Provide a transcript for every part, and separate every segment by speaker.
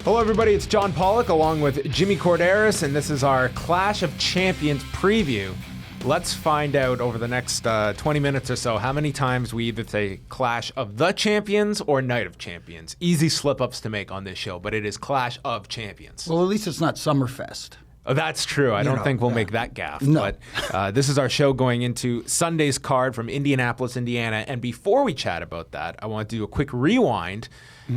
Speaker 1: Hello, everybody. It's John Pollock along with Jimmy Korderas, and this is our Clash of Champions preview. Let's find out over the next 20 minutes or so how many times we either say Clash of the Champions or Night of Champions. Easy slip-ups to make on this show, but it is Clash of Champions.
Speaker 2: Well, at least it's not Summerfest.
Speaker 1: Oh, that's true. I don't think we'll make that gaffe.
Speaker 2: No.
Speaker 1: But this is our show going into Sunday's card from Indianapolis, Indiana. And before we chat about that, I want to do a quick rewind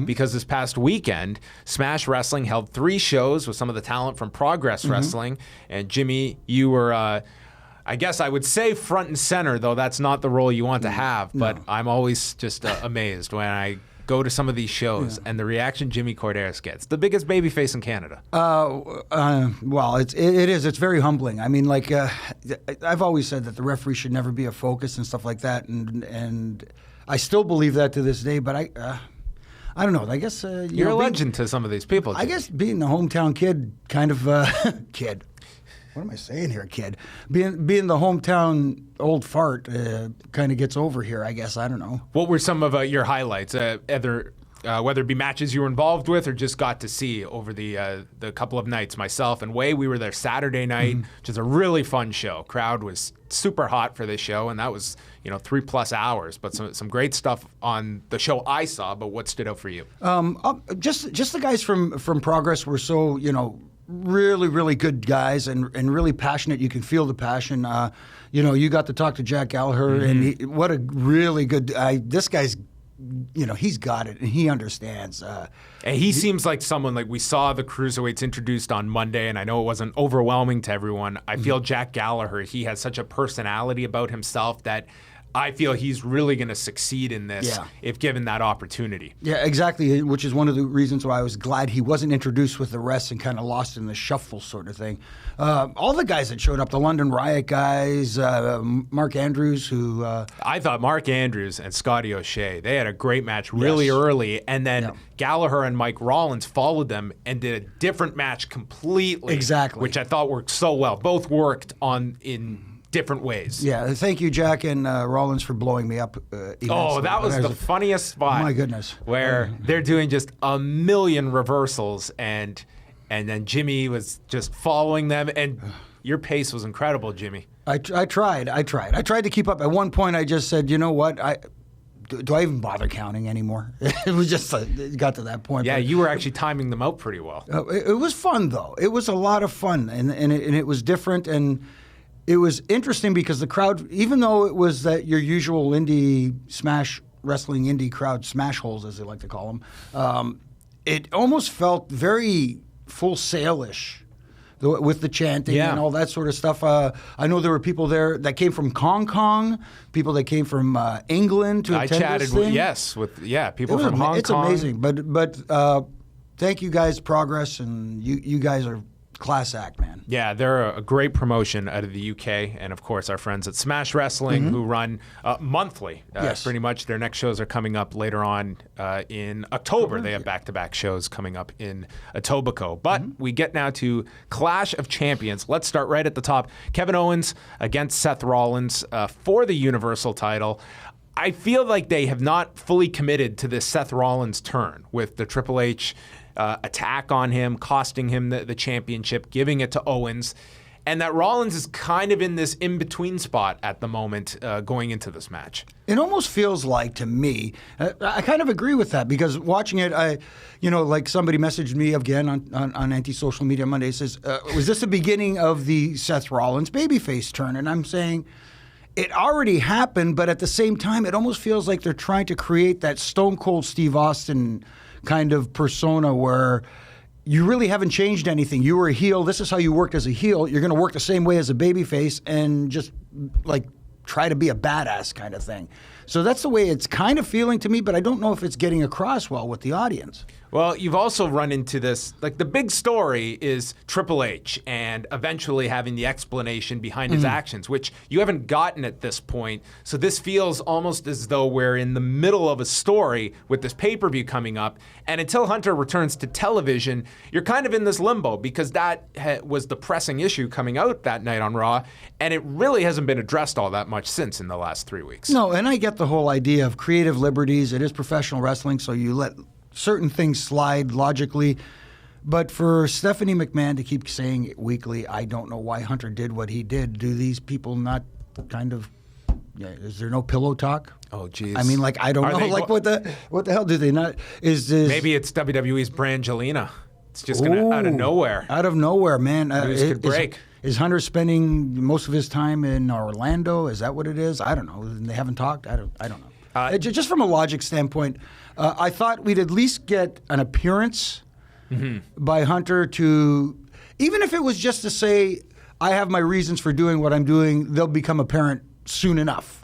Speaker 1: because this past weekend, Smash Wrestling held 3 shows with some of the talent from Progress Wrestling. And Jimmy, you were, I guess I would say front and center, though that's not the role you want to have. But I'm always just amazed when I go to some of these shows and the reaction Jimmy Korderas gets. The biggest babyface in Canada.
Speaker 2: Well, it is. It's very humbling. I mean, like, I've always said that the referee should never be a focus and stuff like that, and I still believe that to this day. But I don't know. I guess
Speaker 1: you're a legend to some of these people.
Speaker 2: I guess being the hometown kid, kind of kid. What am I saying here, kid? Being the hometown old fart kind of gets over here, I guess. I don't know.
Speaker 1: What were some of your highlights, whether it be matches you were involved with or just got to see over the couple of nights? Myself and Way, we were there Saturday night, which is a really fun show. Crowd was super hot for this show, and that was 3+ hours. But some great stuff on the show I saw. But what stood out for you?
Speaker 2: Just the guys from Progress were so really, really good guys and really passionate. You can feel the passion. You got to talk to Jack Gallagher, and what a really good this guy's, he's got it and he understands.
Speaker 1: And he seems like someone, like we saw the Cruiserweights introduced on Monday, and I know it wasn't overwhelming to everyone. I feel Jack Gallagher, he has such a personality about himself that I feel he's really going to succeed in this if given that opportunity. Yeah,
Speaker 2: exactly, which is one of the reasons why I was glad he wasn't introduced with the rest and kind of lost in the shuffle sort of thing. All the guys that showed up, the London Riot guys, Mark Andrews, who...
Speaker 1: I thought Mark Andrews and Scotty O'Shea, they had a great match really early, and then Gallagher and Mike Rollins followed them and did a different match completely.
Speaker 2: Exactly.
Speaker 1: Which I thought worked so well. Both worked in different ways.
Speaker 2: Yeah, thank you, Jack and Rollins, for blowing me up.
Speaker 1: That was the funniest spot.
Speaker 2: Oh my goodness.
Speaker 1: Where they're doing just a million reversals, and then Jimmy was just following them, and your pace was incredible, Jimmy.
Speaker 2: I tried to keep up. At one point, I just said, you know what, do I even bother counting anymore? It was just, it got to that point.
Speaker 1: Yeah, you were actually timing them out pretty well.
Speaker 2: It was fun, though. It was a lot of fun, and it was different, and it was interesting because the crowd, even though it was that your usual indie smash wrestling indie crowd, smash holes as they like to call them, it almost felt very Full Sail-ish with the chanting and all that sort of stuff. I know there were people there that came from Hong Kong, people that came from England to attend this thing.
Speaker 1: with people from Hong Kong.
Speaker 2: It's amazing, but thank you guys, Progress, and you guys are class act, man.
Speaker 1: Yeah, they're a great promotion out of the UK, and of course our friends at Smash Wrestling who run monthly. Pretty much their next shows are coming up later on in October. They have back-to-back shows coming up in Etobicoke. But we get now to Clash of Champions. Let's start right at the top. Kevin Owens against Seth Rollins for the Universal title. I feel like they have not fully committed to this Seth Rollins turn with the Triple H attack on him, costing him the championship, giving it to Owens, and that Rollins is kind of in this in-between spot at the moment going into this match.
Speaker 2: It almost feels like, to me, I kind of agree with that, because watching it, like somebody messaged me again on anti-social media Monday, says, was this the beginning of the Seth Rollins babyface turn? And I'm saying, it already happened, but at the same time, it almost feels like they're trying to create that Stone Cold Steve Austin kind of persona where you really haven't changed anything. You were a heel. This is how you worked as a heel. You're going to work the same way as a babyface and just like try to be a badass kind of thing. So that's the way it's kind of feeling to me, but I don't know if it's getting across well with the audience.
Speaker 1: Well, you've also run into this, like the big story is Triple H and eventually having the explanation behind his actions, which you haven't gotten at this point. So this feels almost as though we're in the middle of a story with this pay-per-view coming up. And until Hunter returns to television, you're kind of in this limbo because that was the pressing issue coming out that night on Raw. And it really hasn't been addressed all that much since in the last 3 weeks.
Speaker 2: No, and I get the whole idea of creative liberties. It is professional wrestling, so you let certain things slide logically. But for Stephanie McMahon to keep saying it weekly, I don't know why Hunter did what he did. Do these people not kind of? Yeah, is there no pillow talk?
Speaker 1: Oh, geez.
Speaker 2: I mean, like, I don't know. Like, what the hell do they not? Is this
Speaker 1: maybe it's WWE's Brangelina? It's just gonna out of nowhere.
Speaker 2: Out of nowhere, man.
Speaker 1: News could break.
Speaker 2: Is Hunter spending most of his time in Orlando? Is that what it is? I don't know. They haven't talked. I don't know. Just from a logic standpoint, I thought we'd at least get an appearance by Hunter to, even if it was just to say, I have my reasons for doing what I'm doing, they'll become apparent soon enough.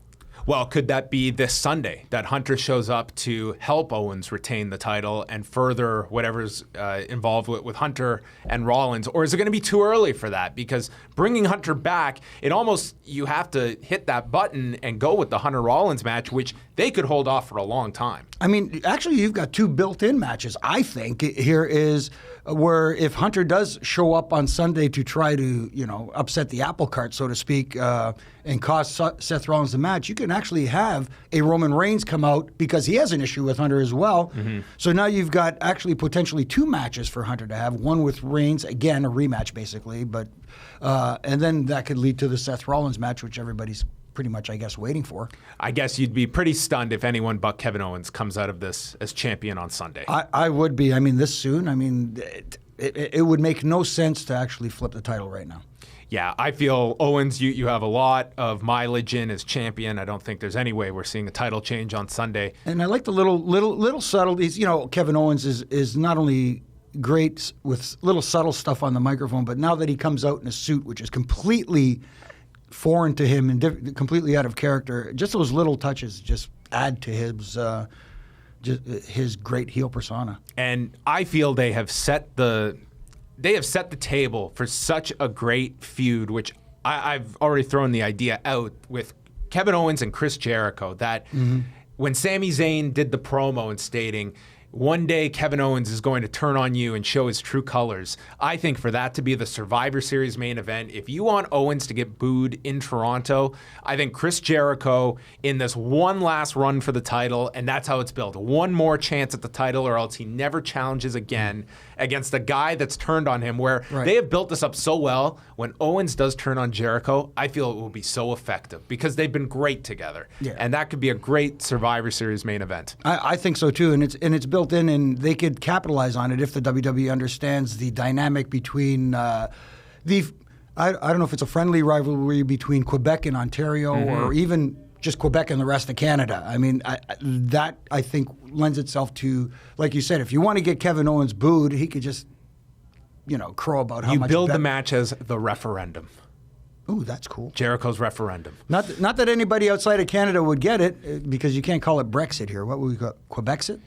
Speaker 1: Well, could that be this Sunday that Hunter shows up to help Owens retain the title and further whatever's involved with Hunter and Rollins? Or is it going to be too early for that? Because bringing Hunter back, it almost, you have to hit that button and go with the Hunter-Rollins match, which they could hold off for a long time.
Speaker 2: I mean, actually, you've got two built-in matches, I think. Here is where if Hunter does show up on Sunday to try to, upset the apple cart, so to speak, and cost Seth Rollins the match, you can actually have a Roman Reigns come out because he has an issue with Hunter as well. So now you've got actually potentially two matches for Hunter to have, one with Reigns, again, a rematch basically, but and then that could lead to the Seth Rollins match, which everybody's pretty much, I guess, waiting for.
Speaker 1: I guess you'd be pretty stunned if anyone but Kevin Owens comes out of this as champion on Sunday.
Speaker 2: I would be. I mean, this soon. I mean, it would make no sense to actually flip the title right now.
Speaker 1: Yeah, I feel Owens, you have a lot of mileage in as champion. I don't think there's any way we're seeing a title change on Sunday.
Speaker 2: And I like the little subtleties. Kevin Owens is not only great with little subtle stuff on the microphone, but now that he comes out in a suit, which is completely foreign to him and completely out of character, just those little touches just add to his great heel persona.
Speaker 1: And I feel they have set the table for such a great feud, which I've already thrown the idea out with Kevin Owens and Chris Jericho, that when Sami Zayn did the promo and stating, one day Kevin Owens is going to turn on you and show his true colors. I think for that to be the Survivor Series main event, if you want Owens to get booed in Toronto, I think Chris Jericho in this one last run for the title, and that's how it's built. One more chance at the title or else he never challenges again against a guy that's turned on him, where they have built this up so well. When Owens does turn on Jericho, I feel it will be so effective because they've been great together. Yeah. And that could be a great Survivor Series main event.
Speaker 2: I think so too, and it's built in, and they could capitalize on it if the WWE understands the dynamic between I don't know if it's a friendly rivalry between Quebec and Ontario, or even just Quebec and the rest of Canada. I mean, that I think lends itself to, like you said, if you want to get Kevin Owens booed, he could just, crow about how much.
Speaker 1: You build the match as the referendum.
Speaker 2: Ooh, that's cool.
Speaker 1: Jericho's referendum.
Speaker 2: Not that anybody outside of Canada would get it, because you can't call it Brexit here. What would we call it? Quebexit?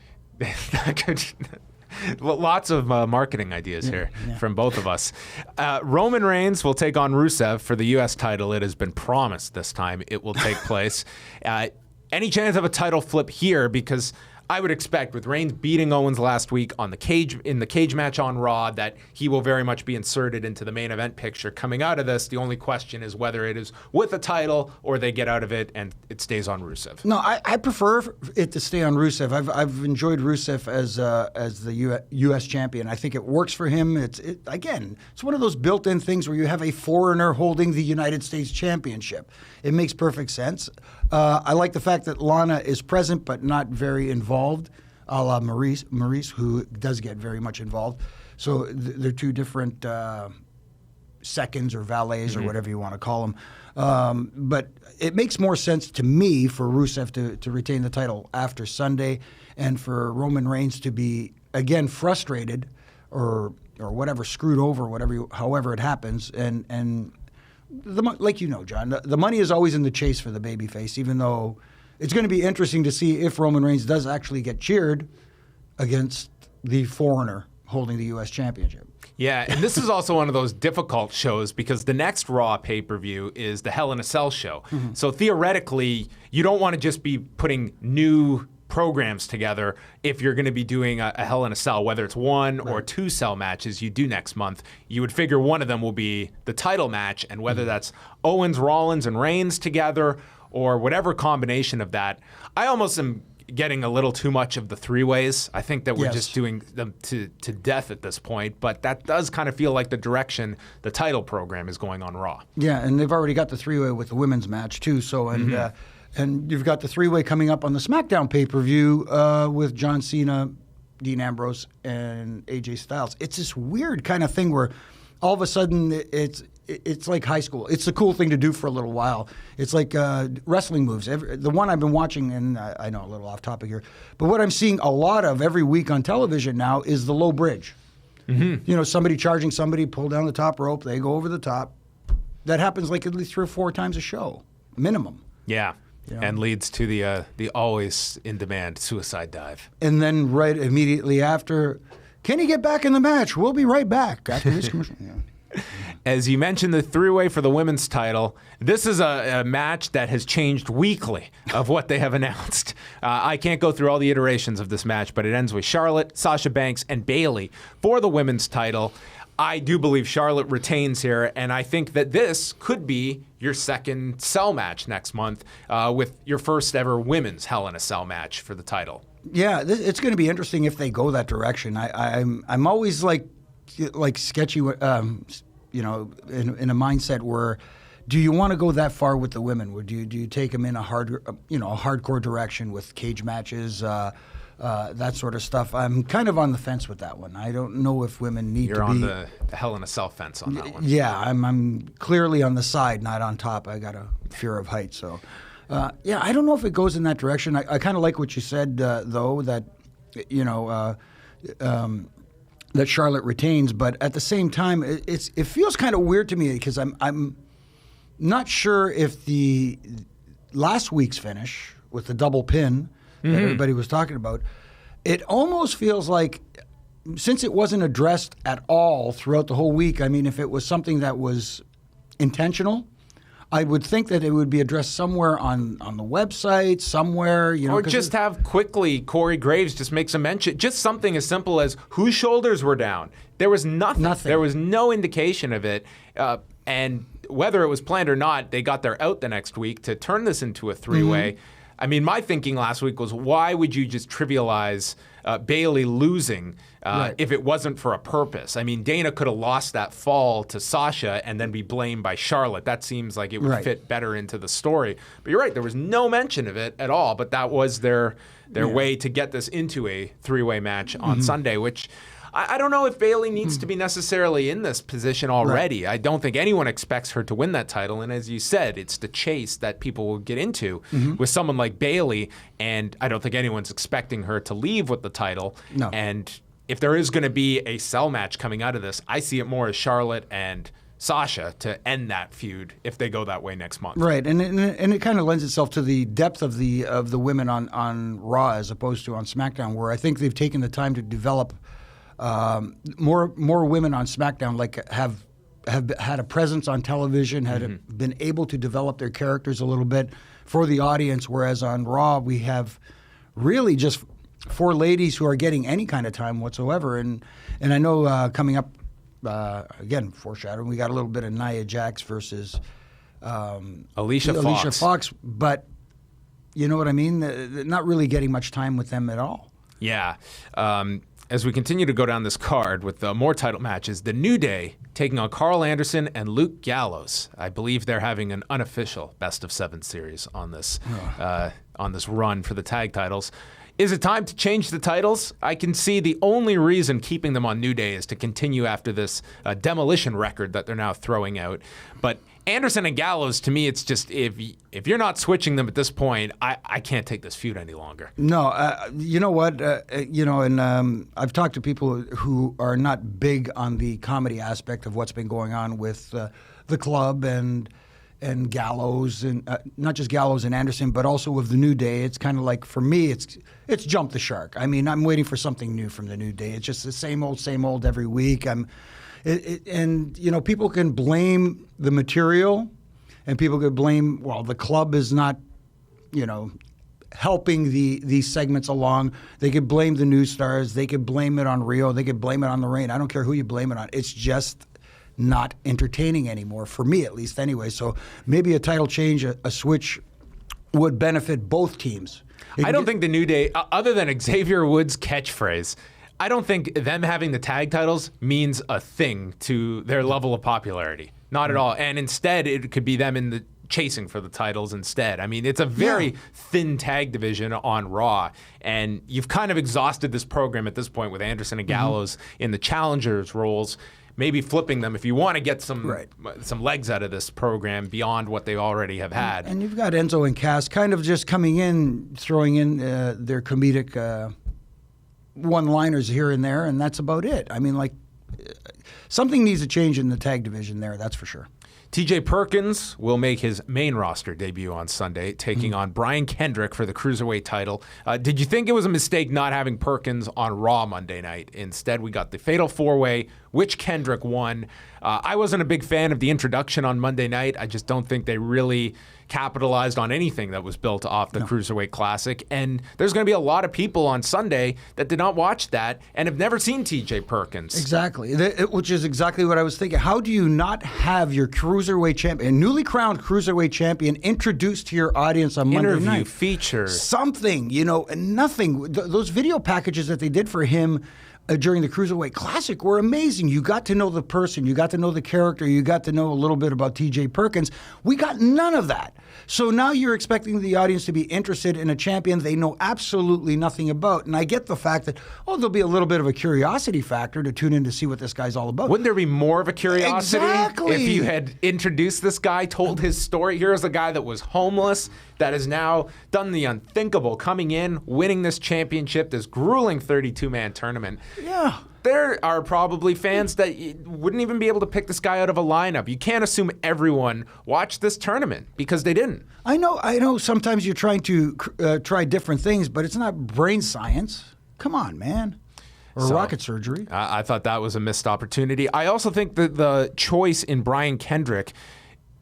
Speaker 1: Lots of marketing ideas here from both of us. Roman Reigns will take on Rusev for the U.S. title. It has been promised this time it will take place. Any chance of a title flip here? Because I would expect, with Reigns beating Owens last week in the cage match on Raw, that he will very much be inserted into the main event picture coming out of this. The only question is whether it is with a title or they get out of it and it stays on Rusev.
Speaker 2: No, I prefer it to stay on Rusev. I've enjoyed Rusev as the U.S. champion. I think it works for him. It's one of those built-in things where you have a foreigner holding the United States Championship. It makes perfect sense. I like the fact that Lana is present but not very involved, a la Maurice, who does get very much involved. So they're two different seconds or valets or whatever you want to call them. But it makes more sense to me for Rusev to retain the title after Sunday, and for Roman Reigns to be, again, frustrated or whatever, screwed over, however it happens, and like John, the money is always in the chase for the babyface, even though it's going to be interesting to see if Roman Reigns does actually get cheered against the foreigner holding the U.S. Championship.
Speaker 1: Yeah, and this is also one of those difficult shows because the next Raw pay-per-view is the Hell in a Cell show. So theoretically, you don't want to just be putting new programs together if you're going to be doing a Hell in a Cell, whether it's one or two cell matches you do next month. You would figure one of them will be the title match, and whether that's Owens, Rollins, and Reigns together or whatever combination of that, I almost am getting a little too much of the three-ways. I think that we're just doing them to death at this point, but that does kind of feel like the direction the title program is going on Raw.
Speaker 2: Yeah, and they've already got the three-way with the women's match too. So and you've got the three-way coming up on the SmackDown pay-per-view with John Cena, Dean Ambrose, and AJ Styles. It's this weird kind of thing where all of a sudden it's like high school. It's a cool thing to do for a little while. It's like wrestling moves. The one I've been watching, and I know a little off topic here, but what I'm seeing a lot of every week on television now is the low bridge. You know, somebody charging somebody, pull down the top rope, they go over the top. That happens like at least 3 or 4 times a show, minimum.
Speaker 1: Yeah. And leads to the always in demand suicide dive.
Speaker 2: And then right immediately after, can he get back in the match? We'll be right back after this commercial.
Speaker 1: As you mentioned, the three-way for the women's title, this is a match that has changed weekly of what they have announced. I can't go through all the iterations of this match, but it ends with Charlotte, Sasha Banks, and Bayley for the women's title. I do believe Charlotte retains here, and I think that this could be your second Cell match next month with your first ever women's Hell in a Cell match for the title.
Speaker 2: Yeah, it's going to be interesting if they go that direction. I'm always like sketchy, you know, in a mindset where, do you want to go that far with the women? Do you take them in a hardcore direction with cage matches? That sort of stuff. I'm kind of on the fence with that one. I don't know if women need to be...
Speaker 1: You're on the Hell in a Cell fence on that one.
Speaker 2: Yeah, I'm clearly on the side, not on top. I got a fear of heights. So, I don't know if it goes in that direction. I kind of like what you said, though, that, you know, that Charlotte retains. But at the same time, it feels kind of weird to me because I'm not sure if the last week's finish with the double pin that everybody was talking about, it almost feels like, since it wasn't addressed at all throughout the whole week, I mean, if it was something that was intentional, I would think that it would be addressed somewhere on the website, somewhere, you know.
Speaker 1: Or just have quickly Corey Graves just make some mention, just something as simple as whose shoulders were down. There was nothing. There was no indication of it. And whether it was planned or not, they got their out the next week to turn this into a three-way. I mean, my thinking last week was, why would you just trivialize Bayley losing if it wasn't for a purpose? I mean, Dana could have lost that fall to Sasha and then be blamed by Charlotte. That seems like it would fit better into the story. But you're right, there was no mention of it at all. But that was their way to get this into a three-way match on Sunday, which... I don't know if Bayley needs to be necessarily in this position already. I don't think anyone expects her to win that title. And as you said, it's the chase that people will get into with someone like Bayley. And I don't think anyone's expecting her to leave with the title.
Speaker 2: No.
Speaker 1: And if there is going to be a Cell match coming out of this, I see it more as Charlotte and Sasha to end that feud if they go that way next month.
Speaker 2: Right, and it kind of lends itself to the depth of the women on Raw as opposed to on SmackDown, where I think they've taken the time to develop more women on SmackDown, like have had a presence on television, been able to develop their characters a little bit for the audience, whereas on Raw we have really just 4 ladies who are getting any kind of time whatsoever. And I know coming up, again, foreshadowing, we got a little bit of Nia Jax versus
Speaker 1: Alicia
Speaker 2: Fox, but you know what I mean? Not really getting much time with them at all.
Speaker 1: Yeah. As we continue to go down this card with more title matches, the New Day taking on Karl Anderson and Luke Gallows. I believe they're having an unofficial best-of-7 series on this run for the tag titles. Is it time to change the titles? I can see the only reason keeping them on New Day is to continue after this demolition record that they're now throwing out. But Anderson and Gallows, to me, it's just if you're not switching them at this point, I can't take this feud any longer.
Speaker 2: No, you know what? And I've talked to people who are not big on the comedy aspect of what's been going on with the club and Gallows, and not just Gallows and Anderson, but also with the New Day. It's kind of like, for me, it's jumped the shark. I mean, I'm waiting for something new from the New Day. It's just the same old every week. And you know, people can blame the material, and people could blame, well, the club is not, you know, helping these segments along. They could blame the new stars. They could blame it on Rio. They could blame it on the rain. I don't care who you blame it on. It's just not entertaining anymore, for me at least anyway. So maybe a title change, a switch would benefit both teams.
Speaker 1: I don't think the New Day, other than Xavier Woods' catchphrase, I don't think them having the tag titles means a thing to their level of popularity. Not at all. And instead, it could be them in the chasing for the titles instead. I mean, it's a very thin tag division on Raw, and you've kind of exhausted this program at this point with Anderson and Gallows in the challengers roles. Maybe flipping them if you want to get some legs out of this program beyond what they already have had.
Speaker 2: And you've got Enzo and Cass kind of just coming in, throwing in their comedic one-liners here and there, and that's about it. I mean, like, something needs to change in the tag division there, that's for sure.
Speaker 1: TJ Perkins will make his main roster debut on Sunday, taking on Brian Kendrick for the Cruiserweight title. Did you think it was a mistake not having Perkins on Raw Monday night? Instead, we got the Fatal 4-Way, which Kendrick won. I wasn't a big fan of the introduction on Monday night. I just don't think they really capitalized on anything that was built off the Cruiserweight Classic. And there's going to be a lot of people on Sunday that did not watch that and have never seen TJ Perkins.
Speaker 2: Exactly, which is exactly what I was thinking. How do you not have your Cruiserweight champion, newly crowned Cruiserweight champion, introduced to your audience on Monday night?
Speaker 1: Interview, feature.
Speaker 2: Something, nothing. Those video packages that they did for him during the Cruiserweight Classic were amazing. You got to know the person, you got to know the character, you got to know a little bit about TJ Perkins. We got none of that. So now you're expecting the audience to be interested in a champion they know absolutely nothing about. And I get the fact that, there'll be a little bit of a curiosity factor to tune in to see what this guy's all about.
Speaker 1: Wouldn't there be more of a curiosity if you had introduced this guy, told his story? Here's a guy that was homeless, that has now done the unthinkable, coming in, winning this championship, this grueling 32-man tournament.
Speaker 2: Yeah.
Speaker 1: There are probably fans that wouldn't even be able to pick this guy out of a lineup. You can't assume everyone watched this tournament because they didn't.
Speaker 2: I know sometimes you're trying to try different things, but it's not brain science. Come on, man. Or rocket surgery.
Speaker 1: I thought that was a missed opportunity. I also think that the choice in Brian Kendrick,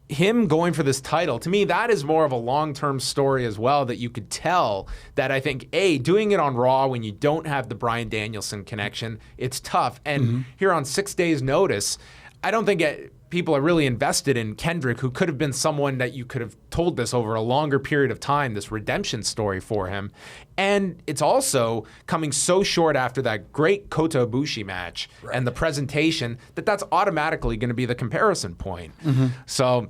Speaker 1: him going for this title, to me, that is more of a long-term story as well, that you could tell that I think, doing it on Raw when you don't have the Bryan Danielson connection, it's tough. And here on 6 days' notice, I don't think people are really invested in Kendrick, who could have been someone that you could have told this over a longer period of time, this redemption story for him. And it's also coming so short after that great Kota Ibushi match and the presentation that's automatically going to be the comparison point. So,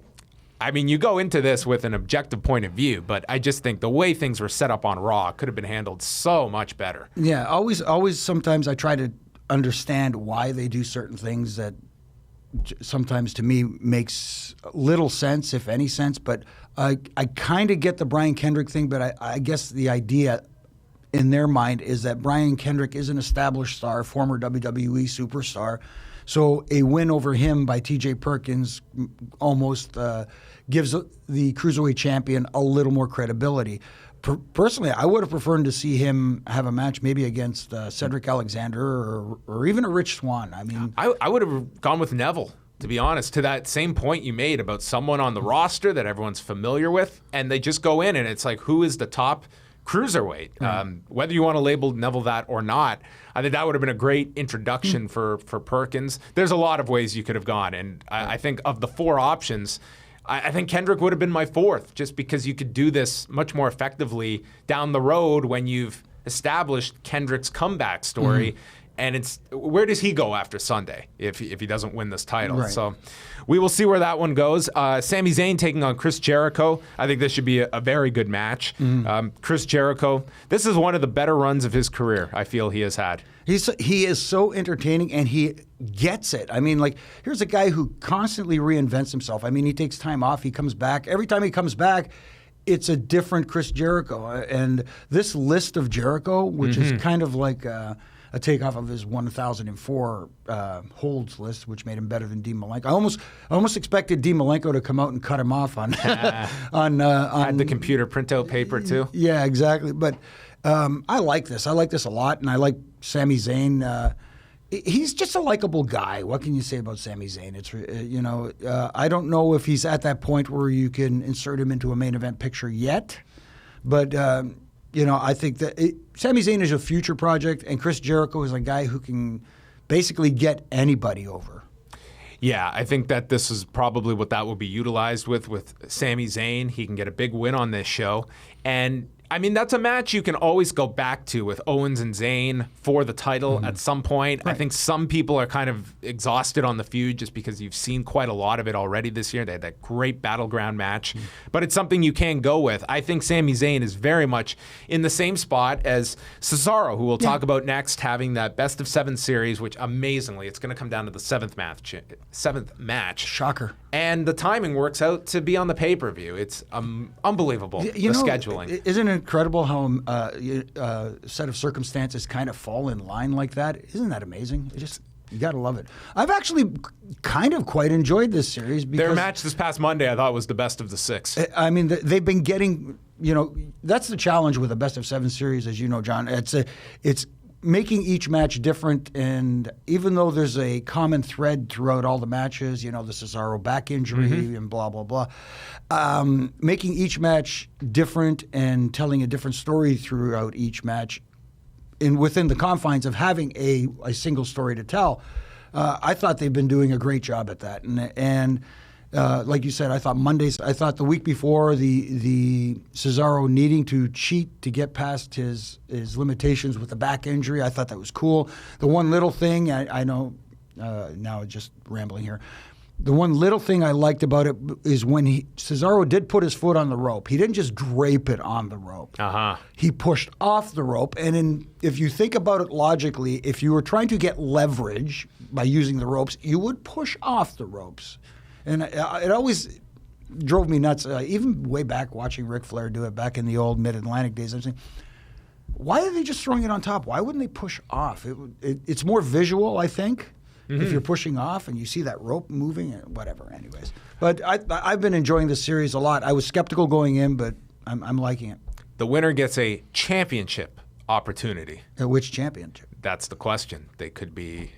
Speaker 1: I mean, you go into this with an objective point of view, but I just think the way things were set up on Raw could have been handled so much better.
Speaker 2: Yeah, always sometimes I try to understand why they do certain things that sometimes to me makes little sense, if any sense, but I kind of get the Brian Kendrick thing, but I guess the idea in their mind is that Brian Kendrick is an established star, former WWE superstar, so a win over him by TJ Perkins almost gives the Cruiserweight champion a little more credibility. Personally, I would have preferred to see him have a match maybe against Cedric Alexander or even a Rich Swann. I mean,
Speaker 1: I would have gone with Neville, to be honest, to that same point you made about someone on the roster that everyone's familiar with, and they just go in and it's like, who is the top Cruiserweight? Whether you want to label Neville that or not, I think that would have been a great introduction for Perkins. There's a lot of ways you could have gone, and I think of the four options, I think Kendrick would have been my fourth, just because you could do this much more effectively down the road when you've established Kendrick's comeback story. And it's, where does he go after Sunday if he doesn't win this title?
Speaker 2: Right.
Speaker 1: So we will see where that one goes. Sami Zayn taking on Chris Jericho. I think this should be a very good match. Chris Jericho, this is one of the better runs of his career I feel he has had.
Speaker 2: He is so entertaining, and he gets it. I mean, like, here's a guy who constantly reinvents himself. I mean, he takes time off. He comes back. Every time he comes back, it's a different Chris Jericho. And this list of Jericho, which is kind of like a takeoff of his 1004 holds list, which made him better than Dean Malenko. I almost expected Dean Malenko to come out and cut him off on
Speaker 1: Had the computer printout paper too.
Speaker 2: Yeah, exactly. But I like this. I like this a lot, and I like Sami Zayn. He's just a likable guy. What can you say about Sami Zayn? It's I don't know if he's at that point where you can insert him into a main event picture yet, but. I think that Sami Zayn is a future project, and Chris Jericho is a guy who can basically get anybody over.
Speaker 1: Yeah, I think that this is probably what that will be utilized with Sami Zayn. He can get a big win on this show. And I mean, that's a match you can always go back to with Owens and Zayn for the title at some point. Right. I think some people are kind of exhausted on the feud just because you've seen quite a lot of it already this year. They had that great Battleground match, but it's something you can go with. I think Sami Zayn is very much in the same spot as Cesaro, who we'll talk about next, having that best of 7 series, which amazingly, it's going to come down to the 7th match.
Speaker 2: Shocker.
Speaker 1: And the timing works out to be on the pay-per-view. It's unbelievable, the scheduling.
Speaker 2: Isn't it incredible how a set of circumstances kind of fall in line like that? Isn't that amazing? You got to love it. I've actually kind of quite enjoyed this series. Because
Speaker 1: their match this past Monday, I thought, was the best of the 6.
Speaker 2: I mean, they've been getting, that's the challenge with a best of 7 series, as you know, John. It's making each match different, and even though there's a common thread throughout all the matches, the Cesaro back injury and blah, blah, blah, making each match different and telling a different story throughout each match within the confines of having a single story to tell, I thought they've been doing a great job at that. And like you said, I thought the week before, the Cesaro needing to cheat to get past his limitations with the back injury, I thought that was cool. The one little thing, I know, now just rambling here, the one little thing I liked about it is when Cesaro did put his foot on the rope, he didn't just drape it on the rope. He pushed off the rope. And if you think about it logically, if you were trying to get leverage by using the ropes, you would push off the ropes. And it always drove me nuts, even way back watching Ric Flair do it back in the old Mid-Atlantic days. I'm saying, why are they just throwing it on top? Why wouldn't they push off? It's more visual, I think, if you're pushing off and you see that rope moving, whatever, anyways. But I've been enjoying this series a lot. I was skeptical going in, but I'm liking it.
Speaker 1: The winner gets a championship opportunity.
Speaker 2: Which championship?
Speaker 1: That's the question. They could be,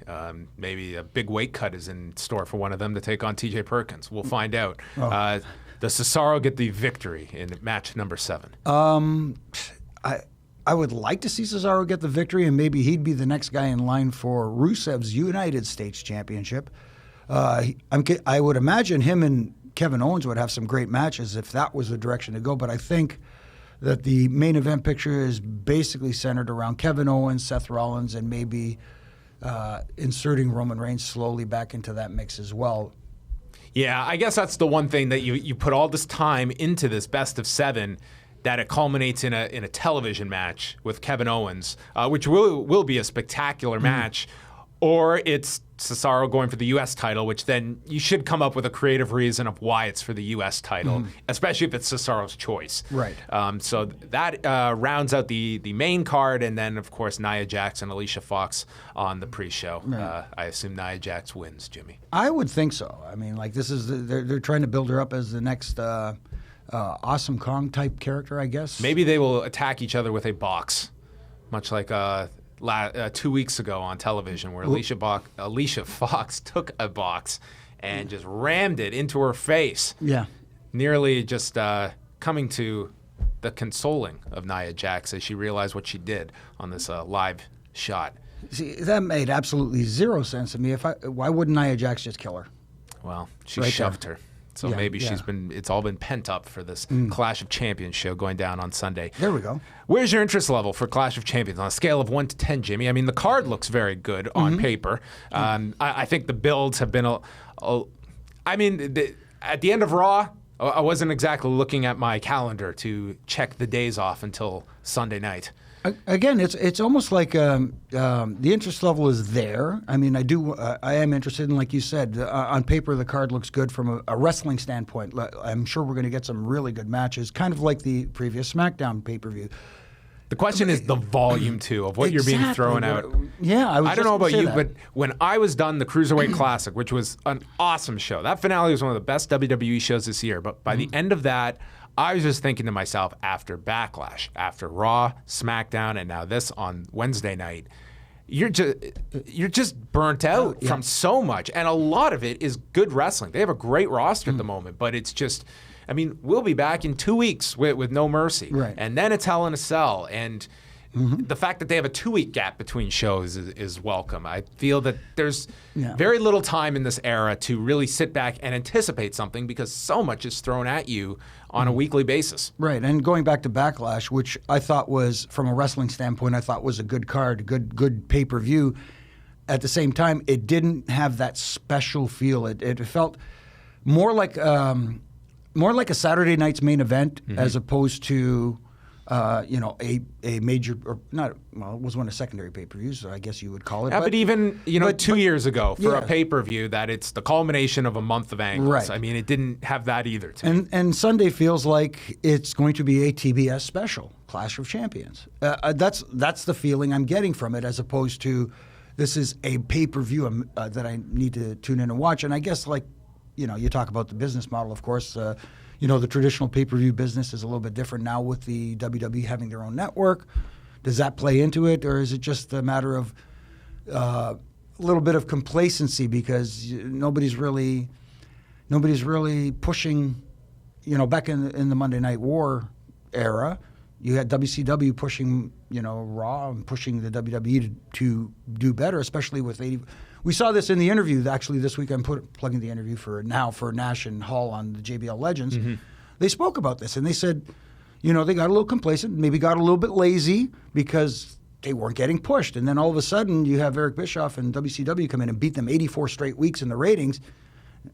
Speaker 1: maybe a big weight cut is in store for one of them to take on TJ Perkins. We'll find out. Does Cesaro get the victory in match number 7?
Speaker 2: I would like to see Cesaro get the victory, and maybe he'd be the next guy in line for Rusev's United States Championship. I would imagine him and Kevin Owens would have some great matches if that was the direction to go, but I think that the main event picture is basically centered around Kevin Owens, Seth Rollins, and maybe inserting Roman Reigns slowly back into that mix as well.
Speaker 1: Yeah, I guess that's the one thing that you put all this time into this best of 7, that it culminates in a television match with Kevin Owens, which will be a spectacular match, or it's Cesaro going for the U.S. title, which then you should come up with a creative reason of why it's for the U.S. title, especially if it's Cesaro's choice.
Speaker 2: Right.
Speaker 1: So that rounds out the main card, and then, of course, Nia Jax and Alicia Fox on the pre-show. Right. I assume Nia Jax wins, Jimmy.
Speaker 2: I would think so. I mean, like, this is they're trying to build her up as the next Awesome Kong type character, I guess.
Speaker 1: Maybe they will attack each other with a box, much like 2 weeks ago on television, where Alicia Fox took a box and just rammed it into her face.
Speaker 2: Yeah.
Speaker 1: Nearly just coming to the consoling of Nia Jax as she realized what she did on this live shot.
Speaker 2: See, that made absolutely zero sense to me. Why wouldn't Nia Jax just kill her?
Speaker 1: Well, she shoved her. So maybe it's all been pent up for this Clash of Champions show going down on Sunday.
Speaker 2: There we go.
Speaker 1: Where's your interest level for Clash of Champions on a scale of 1 to 10, Jimmy? I mean, the card looks very good on paper. I think the builds have been at the end of Raw, I wasn't exactly looking at my calendar to check the days off until Sunday night.
Speaker 2: Again, it's almost like the interest level is there. I mean, I am interested in, like you said, on paper the card looks good from a wrestling standpoint. I'm sure we're going to get some really good matches, kind of like the previous SmackDown pay-per-view.
Speaker 1: The question is the volume, too, of what you're being thrown out.
Speaker 2: Yeah,
Speaker 1: I don't know about you, but when I was done the Cruiserweight Classic, which was an awesome show, that finale was one of the best WWE shows this year, but by the end of that, I was just thinking to myself, after Backlash, after Raw, SmackDown, and now this on Wednesday night, you're just burnt out from so much. And a lot of it is good wrestling. They have a great roster at the moment, but it's just, I mean, we'll be back in 2 weeks with No Mercy.
Speaker 2: Right.
Speaker 1: And then it's Hell in a Cell. And the fact that they have a 2-week gap between shows is welcome. I feel that there's very little time in this era to really sit back and anticipate something because so much is thrown at you on a weekly basis.
Speaker 2: Right, and going back to Backlash, which I thought was, from a wrestling standpoint, I thought was a good card, good pay-per-view. At the same time, it didn't have that special feel. It felt more like a Saturday night's main event as opposed to a major, or not, well, it was one of secondary pay-per-views, so I guess you would call it.
Speaker 1: Yeah, but even, 2 years ago for a pay-per-view that it's the culmination of a month of angles.
Speaker 2: Right.
Speaker 1: I mean, it didn't have that either to me.
Speaker 2: And Sunday feels like it's going to be a TBS special, Clash of Champions. That's the feeling I'm getting from it, as opposed to this is a pay-per-view that I need to tune in and watch. And I guess, you talk about the business model, of course. The traditional pay-per-view business is a little bit different now with the WWE having their own network. Does that play into it, or is it just a matter of a little bit of complacency because nobody's really pushing? Back in the Monday Night War era, you had WCW pushing Raw and pushing the WWE to do better, especially with 80. We saw this in the interview. Actually, this week I'm plugging the interview for Nash and Hall on the JBL Legends. They spoke about this, and they said, they got a little complacent, maybe got a little bit lazy because they weren't getting pushed. And then all of a sudden, you have Eric Bischoff and WCW come in and beat them 84 straight weeks in the ratings.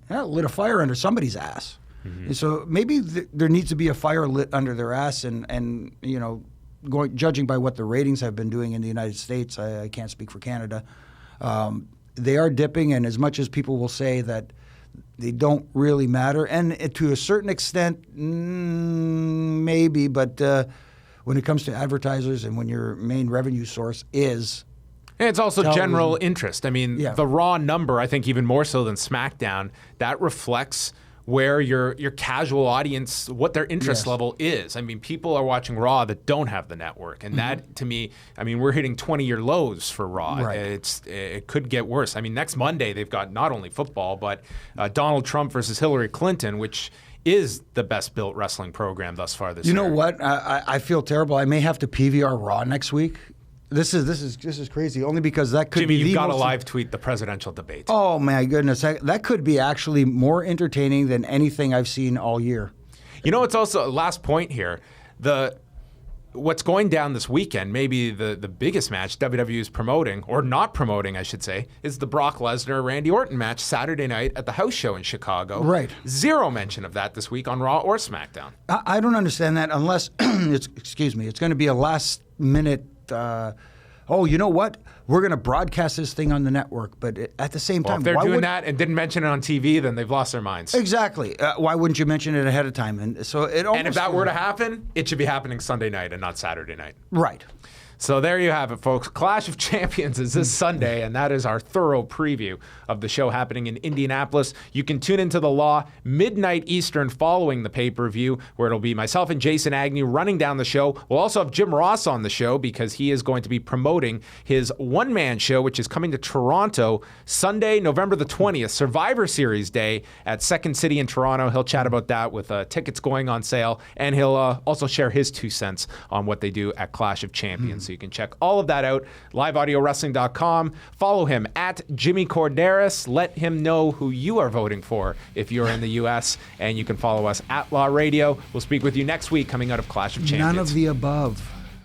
Speaker 2: That lit a fire under somebody's ass. And so maybe there needs to be a fire lit under their ass, and judging by what the ratings have been doing in the United States, I can't speak for Canada. They are dipping, and as much as people will say that they don't really matter, and to a certain extent, maybe, but when it comes to advertisers and when your main revenue source is
Speaker 1: and it's also
Speaker 2: television.
Speaker 1: General interest. I mean, the Raw number, I think even more so than SmackDown, that reflects where your casual audience, what their interest level is. I mean, people are watching Raw that don't have the network. And that, to me, I mean, we're hitting 20-year lows for Raw. Right. It could get worse. I mean, next Monday, they've got not only football, but Donald Trump versus Hillary Clinton, which is the best-built wrestling program thus far this year.
Speaker 2: You know what? I feel terrible. I may have to PVR Raw next week. This is crazy. Only because that could
Speaker 1: Jimmy,
Speaker 2: be
Speaker 1: you've got to live tweet the presidential debate.
Speaker 2: Oh my goodness, that could be actually more entertaining than anything I've seen all year.
Speaker 1: It's also last point here. What's going down this weekend, maybe the biggest match WWE is promoting, or not promoting, I should say, is the Brock Lesnar-Randy Orton match Saturday night at the house show in Chicago.
Speaker 2: Right.
Speaker 1: Zero mention of that this week on Raw or SmackDown.
Speaker 2: I don't understand that unless, it's going to be a last-minute, you know what? We're going to broadcast this thing on the network, but at the same time,
Speaker 1: if they're doing that and didn't mention it on TV, then they've lost their minds.
Speaker 2: Exactly. Why wouldn't you mention it ahead of time? And so
Speaker 1: and if that were to happen, it should be happening Sunday night and not Saturday night.
Speaker 2: Right.
Speaker 1: So there you have it, folks. Clash of Champions is this Sunday, and that is our thorough preview of the show happening in Indianapolis. You can tune into The Law midnight Eastern following the pay-per-view, where it'll be myself and Jason Agnew running down the show. We'll also have Jim Ross on the show because he is going to be promoting his one-man show, which is coming to Toronto Sunday, November the 20th, Survivor Series Day at Second City in Toronto. He'll chat about that with tickets going on sale, and he'll also share his 2 cents on what they do at Clash of Champions. So you can check all of that out, liveaudiowrestling.com. Follow him at Jimmy Korderas. Let him know who you are voting for if you're in the U.S., and you can follow us at Law Radio. We'll speak with you next week coming out of Clash of Champions.
Speaker 2: None of the above.